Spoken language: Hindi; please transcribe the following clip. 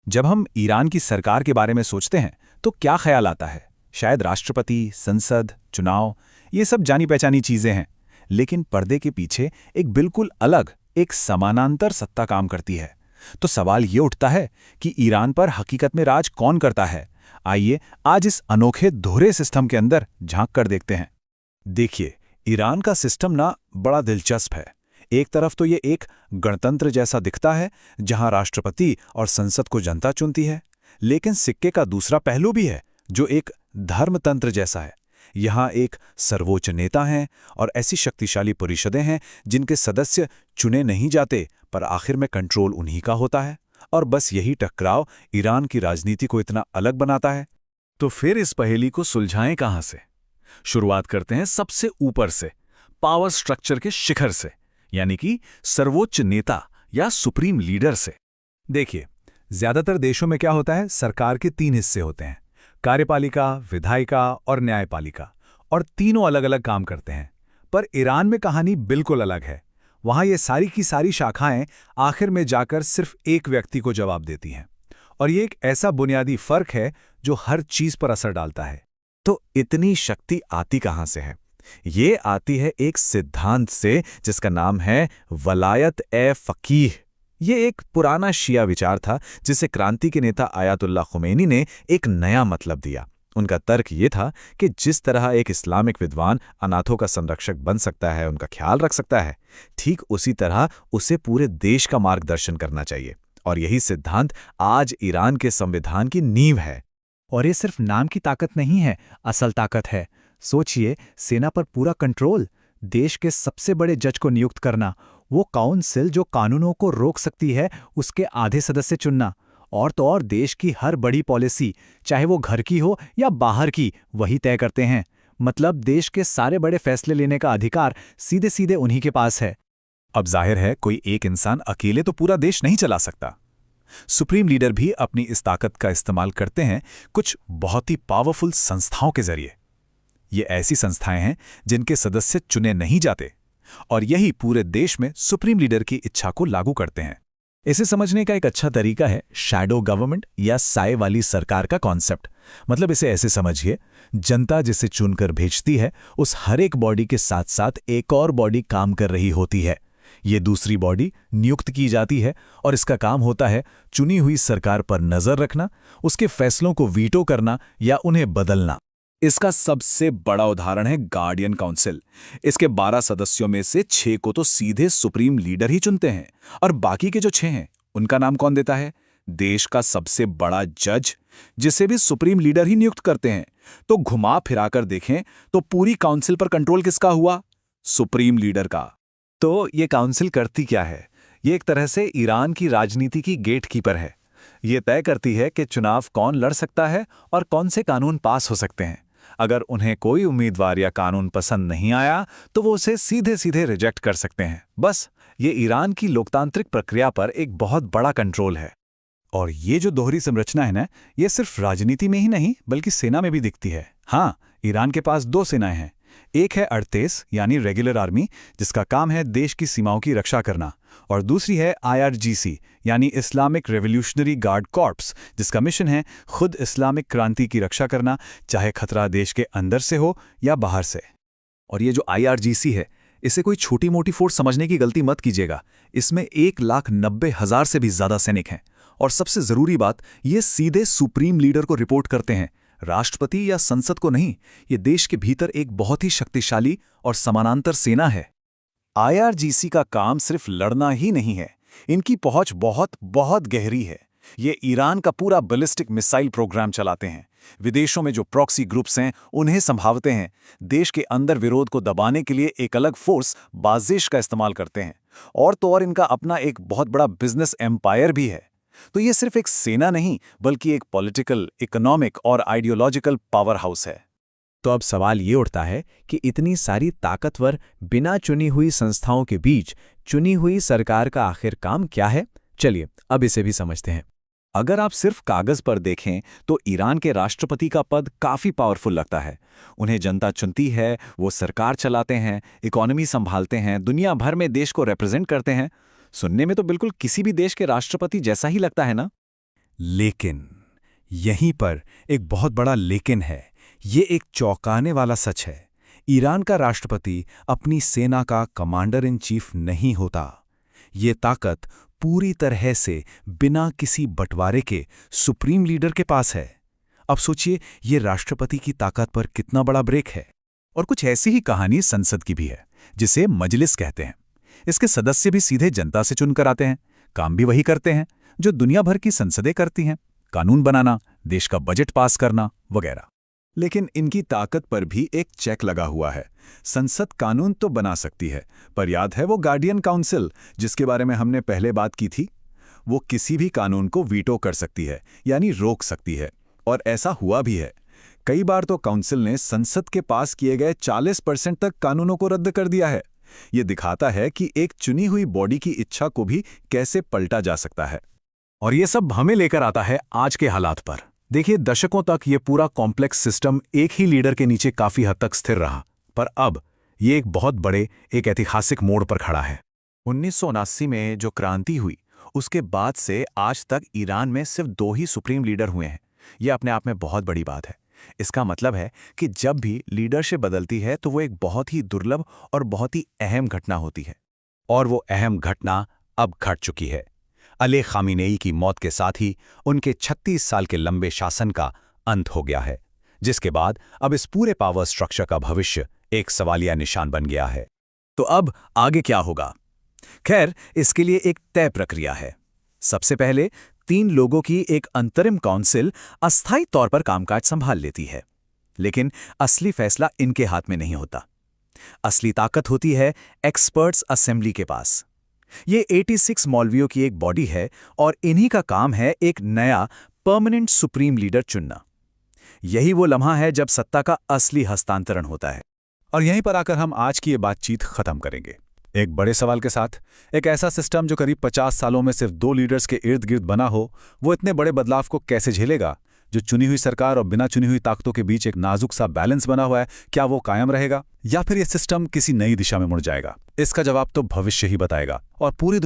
जब हम ईरान की सरकार के बारे में सोचते हैं तो क्या ख्याल आता है? शायद राष्ट्रपति, संसद, चुनाव, ये सब जानी पहचानी चीजें हैं। लेकिन पर्दे के पीछे एक बिल्कुल अलग, एक समानांतर सत्ता काम करती है। तो सवाल ये उठता है कि ईरान पर हकीकत में राज कौन करता है? आइए आज इस अनोखे दोहरे सिस्टम के अंदर झांक कर देखते हैं। देखिए, ईरान का सिस्टम ना बड़ा दिलचस्प है। एक तरफ तो ये एक गणतंत्र जैसा दिखता है, जहां राष्ट्रपति और संसद को जनता चुनती है। लेकिन सिक्के का दूसरा पहलू भी है, जो एक धर्मतंत्र जैसा है। यहाँ एक सर्वोच्च नेता हैं और ऐसी शक्तिशाली परिषदें हैं जिनके सदस्य चुने नहीं जाते, पर आखिर में कंट्रोल उन्हीं का होता है। और बस यही टकराव ईरान की राजनीति को इतना अलग बनाता है। तो फिर इस पहेली को सुलझाएं कहां से? शुरुआत करते हैं सबसे ऊपर से, पावर स्ट्रक्चर के शिखर से, यानी कि सर्वोच्च नेता या सुप्रीम लीडर से। देखिए, ज्यादातर देशों में क्या होता है, सरकार के 3 हिस्से होते हैं, कार्यपालिका, विधायिका और न्यायपालिका, और तीनों अलग अलग काम करते हैं। पर ईरान में कहानी बिल्कुल अलग है। वहां ये सारी की सारी शाखाएं आखिर में जाकर सिर्फ एक व्यक्ति को जवाब देती हैं। और ये एक ऐसा बुनियादी फर्क है जो हर चीज पर असर डालता है। तो इतनी शक्ति आती कहां से है? ये आती है एक सिद्धांत से जिसका नाम है वलायत ए फकीह। ये एक पुराना शिया विचार था जिसे क्रांति के नेता आयतुल्लाह खुमैनी ने एक नया मतलब दिया। उनका तर्क ये था कि जिस तरह एक इस्लामिक विद्वान अनाथों का संरक्षक बन सकता है, उनका ख्याल रख सकता है, ठीक उसी तरह उसे पूरे देश का मार्गदर्शन करना चाहिए। और यही सिद्धांत आज ईरान के संविधान की नींव है। और ये सिर्फ नाम की ताकत नहीं है, असल ताकत है। सोचिए, सेना पर पूरा कंट्रोल, देश के सबसे बड़े जज को नियुक्त करना, वो काउंसिल जो कानूनों को रोक सकती है, उसके आधे सदस्य चुनना, और तो और देश की हर बड़ी पॉलिसी, चाहे वो घर की हो या बाहर की, वही तय करते हैं। मतलब देश के सारे बड़े फैसले लेने का अधिकार सीधे सीधे उन्हीं के पास है। अब जाहिर है, कोई एक इंसान अकेले तो पूरा देश नहीं चला सकता। सुप्रीम लीडर भी अपनी इस ताकत का इस्तेमाल करते हैं कुछ बहुत ही पावरफुल संस्थाओं के जरिए। ये ऐसी संस्थाएं हैं जिनके सदस्य चुने नहीं जाते, और यही पूरे देश में सुप्रीम लीडर की इच्छा को लागू करते हैं। इसे समझने का एक अच्छा तरीका है शैडो गवर्नमेंट या साए वाली सरकार का कॉन्सेप्ट। मतलब इसे ऐसे समझिए, जनता जिसे चुनकर भेजती है, उस हर एक बॉडी के साथ साथ एक और बॉडी काम कर रही होती है। ये दूसरी बॉडी नियुक्त की जाती है और इसका काम होता है चुनी हुई सरकार पर नजर रखना, उसके फैसलों को वीटो करना या उन्हें बदलना। इसका सबसे बड़ा उदाहरण है गार्डियन काउंसिल। इसके 12 सदस्यों में से 6 को तो सीधे सुप्रीम लीडर ही चुनते हैं, और बाकी के जो 6 हैं उनका नाम कौन देता है? देश का सबसे बड़ा जज, जिसे भी सुप्रीम लीडर ही नियुक्त करते हैं। तो घुमा फिराकर देखें तो पूरी काउंसिल पर कंट्रोल किसका हुआ? सुप्रीम लीडर का। तो ये काउंसिल करती क्या है? ये एक तरह से ईरान की राजनीति की गेटकीपर है। ये तय करती है कि चुनाव कौन लड़ सकता है और कौन से कानून पास हो सकते हैं। अगर उन्हें कोई उम्मीदवार या कानून पसंद नहीं आया तो वो उसे सीधे सीधे रिजेक्ट कर सकते हैं। बस, ये ईरान की लोकतांत्रिक प्रक्रिया पर एक बहुत बड़ा कंट्रोल है। और ये जो दोहरी संरचना है ना, ये सिर्फ राजनीति में ही नहीं बल्कि सेना में भी दिखती है। हाँ, ईरान के पास 2 सेनाएं हैं। एक है अर्तेस यानी रेगुलर आर्मी, जिसका काम है देश की सीमाओं की रक्षा करना, और दूसरी है IRGC यानी इस्लामिक रेवोल्यूशनरी गार्ड कॉर्प्स, जिसका मिशन है खुद इस्लामिक क्रांति की रक्षा करना, चाहे खतरा देश के अंदर से हो या बाहर से। और ये जो IRGC है, इसे कोई छोटी मोटी फोर्स समझने की गलती मत कीजिएगा। इसमें 1,90,000 से भी ज्यादा सैनिक हैं। और सबसे जरूरी बात, ये सीधे सुप्रीम लीडर को रिपोर्ट करते हैं, राष्ट्रपति या संसद को नहीं। ये देश के भीतर एक बहुत ही शक्तिशाली और समानांतर सेना है। IRGC का काम सिर्फ लड़ना ही नहीं है, इनकी पहुंच बहुत बहुत गहरी है। ये ईरान का पूरा बैलिस्टिक मिसाइल प्रोग्राम चलाते हैं, विदेशों में जो प्रॉक्सी ग्रुप्स हैं उन्हें संभालते हैं, देश के अंदर विरोध को दबाने के लिए एक अलग फोर्स बाजिश का इस्तेमाल करते हैं, और तो और इनका अपना एक बहुत बड़ा बिजनेस एम्पायर भी है। तो ये सिर्फ एक सेना नहीं बल्कि एक पॉलिटिकल, इकोनॉमिक और आइडियोलॉजिकल पावर हाउस है। तो अब सवाल ये उठता है कि इतनी सारी ताकतवर बिना चुनी हुई संस्थाओं के बीच चुनी हुई सरकार का आखिर काम क्या है? चलिए अब इसे भी समझते हैं। अगर आप सिर्फ कागज पर देखें तो ईरान के राष्ट्रपति का पद काफी पावरफुल लगता है। उन्हें जनता चुनती है, वो सरकार चलाते हैं, इकोनॉमी संभालते हैं, दुनिया भर में देश को रिप्रेजेंट करते हैं। सुनने में तो बिल्कुल किसी भी देश के राष्ट्रपति जैसा ही लगता है ना? लेकिन यहीं पर एक बहुत बड़ा लेकिन है। ये एक चौंकाने वाला सच है। ईरान का राष्ट्रपति अपनी सेना का कमांडर इन चीफ नहीं होता। ये ताकत पूरी तरह से बिना किसी बंटवारे के सुप्रीम लीडर के पास है। अब सोचिए, ये राष्ट्रपति की ताकत पर कितना बड़ा ब्रेक है। और कुछ ऐसी ही कहानी संसद की भी है, जिसे मजलिस कहते हैं। इसके सदस्य भी सीधे जनता से चुनकर आते हैं, काम भी वही करते हैं जो दुनिया भर की संसदें करती हैं, कानून बनाना, देश का बजट पास करना वगैरह। लेकिन इनकी ताकत पर भी एक चेक लगा हुआ है। संसद कानून तो बना सकती है, पर याद है वो गार्डियन काउंसिल जिसके बारे में हमने पहले बात की थी? वो किसी भी कानून को वीटो कर सकती है, यानी रोक सकती है। और ऐसा हुआ भी है। कई बार तो काउंसिल ने संसद के पास किए गए 40% तक कानूनों को रद्द कर दिया है। ये दिखाता है कि एक चुनी हुई बॉडी की इच्छा को भी कैसे पलटा जा सकता है। और ये सब हमें लेकर आता है आज के हालात पर। देखिए, दशकों तक ये पूरा कॉम्प्लेक्स सिस्टम एक ही लीडर के नीचे काफी हद तक स्थिर रहा, पर अब ये एक बहुत बड़े, एक ऐतिहासिक मोड़ पर खड़ा है। 1979 में जो क्रांति हुई, उसके बाद से आज तक ईरान में सिर्फ 2 ही सुप्रीम लीडर हुए हैं। यह अपने आप में बहुत बड़ी बात है। इसका मतलब है कि जब भी लीडरशिप बदलती है तो वो एक बहुत ही दुर्लभ और बहुत ही अहम घटना होती है। और वो अहम घटना अब घट चुकी है। अली खामेनेई की मौत के साथ ही उनके 36 साल के लंबे शासन का अंत हो गया है, जिसके बाद अब इस पूरे पावर स्ट्रक्चर का भविष्य एक सवालिया निशान बन गया है। तो अब आगे क्या होगा? खैर, इसके लिए एक तय प्रक्रिया है। सबसे पहले 3 लोगों की एक अंतरिम काउंसिल अस्थायी तौर पर कामकाज संभाल लेती है, लेकिन असली फैसला इनके हाथ में नहीं होता। असली ताकत होती है एक्सपर्ट्स असेंबली के पास। ये 86 मौलवियों की एक बॉडी है और इन्हीं का काम है एक नया परमानेंट सुप्रीम लीडर चुनना। यही वो लम्हा है जब सत्ता का असली हस्तांतरण होता है। और यहीं पर आकर हम आज की ये बातचीत खत्म करेंगे, एक बड़े सवाल के साथ। एक ऐसा सिस्टम जो करीब 50 सालों में सिर्फ 2 लीडर्स के इर्द गिर्द बना हो, वो इतने बड़े बदलाव को कैसे झेलेगा? जो चुनी हुई सरकार और बिना चुनी हुई ताकतों के बीच एक नाजुक सा बैलेंस बना हुआ है, क्या वो कायम रहेगा, या फिर ये सिस्टम किसी नई दिशा में मुड़ जाएगा? इसका जवाब तो भविष्य ही बताएगा। और पूरी दुनिया